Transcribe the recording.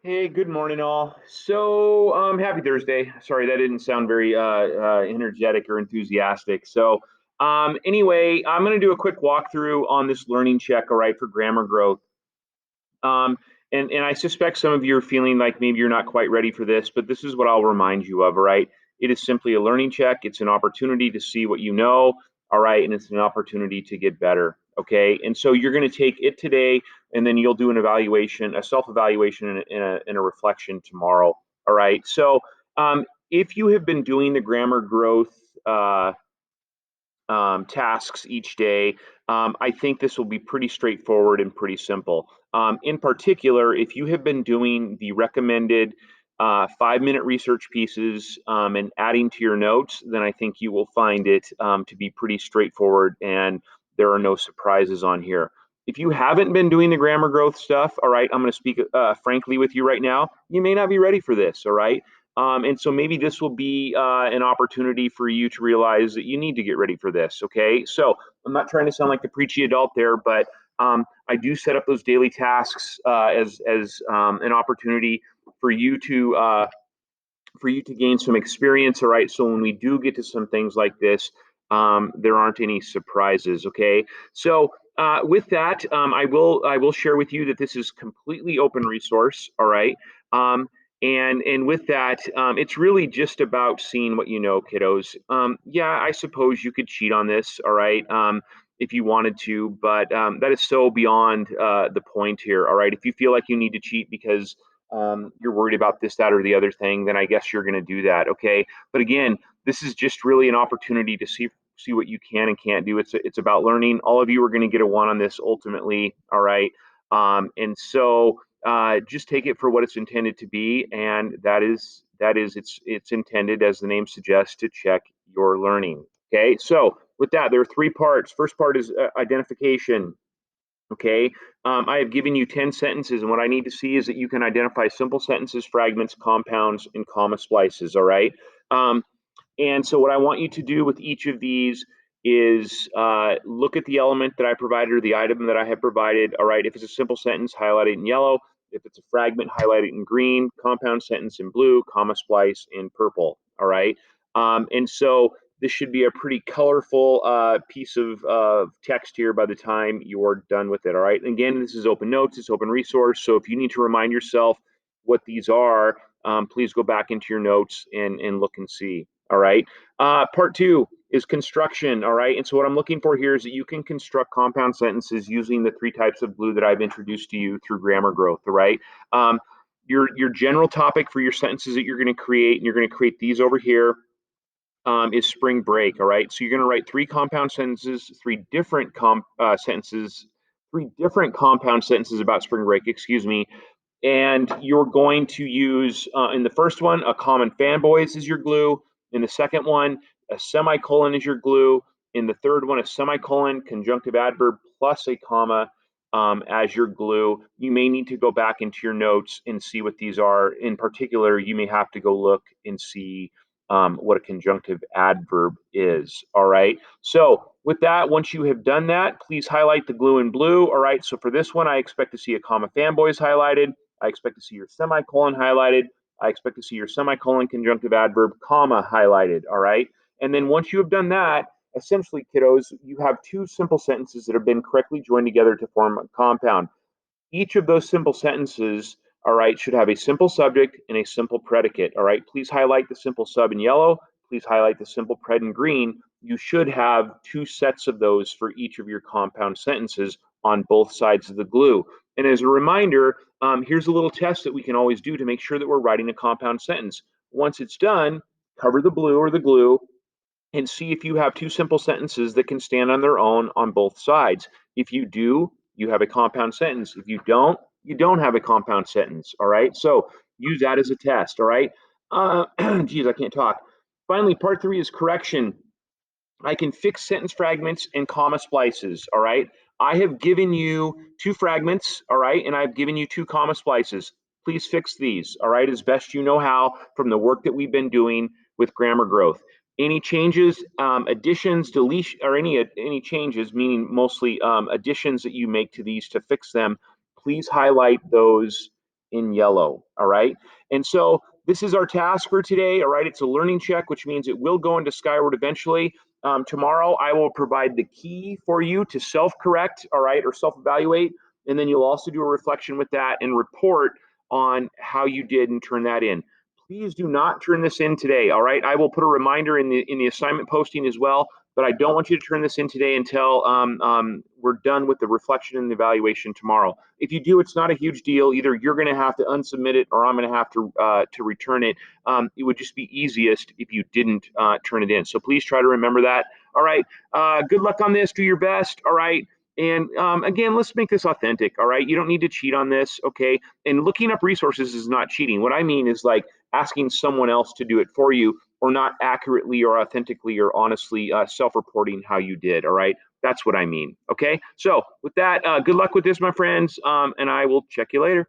Hey, good morning, all. Happy Thursday. Sorry, that didn't sound very energetic or enthusiastic. Anyway, I'm going to do a quick walkthrough on this learning check, all right, for grammar growth. Um, and I suspect some of you are feeling like maybe you're not quite ready for this, but this is what I'll remind you of, all right? It is simply a learning check. It's an opportunity to see what you know, all right, and it's an opportunity to get better, okay? And so you're going to take it today, and then you'll do an evaluation, a self-evaluation, and a reflection tomorrow, all right? If you have been doing the grammar growth tasks each day, I think this will be pretty straightforward and pretty simple. In particular, if you have been doing the recommended 5-minute research pieces and adding to your notes, then I think you will find it to be pretty straightforward and there are no surprises on here. If you haven't been doing the grammar growth stuff, all right, I'm going to speak frankly with you right now. You may not be ready for this, all right? And so maybe this will be an opportunity for you to realize that you need to get ready for this. Okay. So I'm not trying to sound like the preachy adult there, but I do set up those daily tasks as an opportunity for you to gain some experience. All right. So when we do get to some things like this, there aren't any surprises. Okay. With that, I will share with you that this is completely open resource. All right. And with that, it's really just about seeing what you know, kiddos. Yeah, I suppose you could cheat on this, all right, if you wanted to, but that is so beyond the point here, all right? If you feel like you need to cheat because you're worried about this, that, or the other thing, then I guess you're going to do that, okay? But again, this is just really an opportunity to see what you can and can't do. It's about learning. All of you are going to get a one on this ultimately, all right? Just take it for what it's intended to be, and it's intended, as the name suggests, to check your learning. Okay, so with that, there are three parts. First part is identification. Okay, I have given you 10 sentences, and what I need to see is that you can identify simple sentences, fragments, compounds, and comma splices. All right. Um, and so what I want you to do with each of these is look at the element that I provided or the item that I have provided. All right, if it's a simple sentence, highlight it in yellow. If it's a fragment, highlight it in green. Compound sentence in blue. Comma splice in purple. All right. And so this should be a pretty colorful piece of text here by the time you're done with it. All right. And again, this is open notes. It's open resource. So if you need to remind yourself what these are, please go back into your notes and look and see. All right. Part two is construction. All right. And so what I'm looking for here is that you can construct compound sentences using the three types of glue that I've introduced to you through grammar growth. All right. Your general topic for your sentences that you're going to create, and you're going to create these over here, is spring break. All right. So you're going to write three compound sentences, three different compound sentences about spring break, excuse me, and you're going to use in the first one a common fanboys is your glue. In the second one, a semicolon is your glue. In the third one, a semicolon, conjunctive adverb plus a comma as your glue. You may need to go back into your notes and see what these are. In particular, you may have to go look and see what a conjunctive adverb is. All right. So with that, once you have done that, please highlight the glue in blue. All right. So for this one, I expect to see a comma fanboys highlighted. I expect to see your semicolon highlighted. I expect to see your semicolon conjunctive adverb comma highlighted. All right. And then once you have done that, essentially, kiddos, you have two simple sentences that have been correctly joined together to form a compound. Each of those simple sentences, all right, should have a simple subject and a simple predicate. All right. Please highlight the simple sub in yellow. Please highlight the simple pred in green. You should have two sets of those for each of your compound sentences on both sides of the glue. And as a reminder, here's a little test that we can always do to make sure that we're writing a compound sentence. Once it's done, cover the blue or the glue and see if you have two simple sentences that can stand on their own on both sides. If you do, you have a compound sentence. If you don't have a compound sentence. All right. So use that as a test. All right. Geez, I can't talk. Finally, part three is correction. I can fix sentence fragments and comma splices. All right. I have given you two fragments. All right. And I've given you two comma splices. Please fix these. All right. As best you know how from the work that we've been doing with grammar growth. Any changes, additions, deletion, or any changes, meaning mostly additions that you make to these to fix them, please highlight those in yellow, all right? And so this is our task for today, all right? It's a learning check, which means it will go into Skyward eventually. Tomorrow, I will provide the key for you to self-correct, all right, or self-evaluate, and then you'll also do a reflection with that and report on how you did and turn that in. Please do not turn this in today, all right? I will put a reminder in the assignment posting as well, but I don't want you to turn this in today until we're done with the reflection and the evaluation tomorrow. If you do, it's not a huge deal. Either you're going to have to unsubmit it, or I'm going to have to return it. It would just be easiest if you didn't turn it in. So please try to remember that. All right. Good luck on this. Do your best. All right. And again, let's make this authentic. All right. You don't need to cheat on this. Okay. And looking up resources is not cheating. What I mean is like asking someone else to do it for you, or not accurately or authentically or honestly self-reporting how you did. All right. That's what I mean. Okay. So with that, good luck with this, my friends. And I will check you later.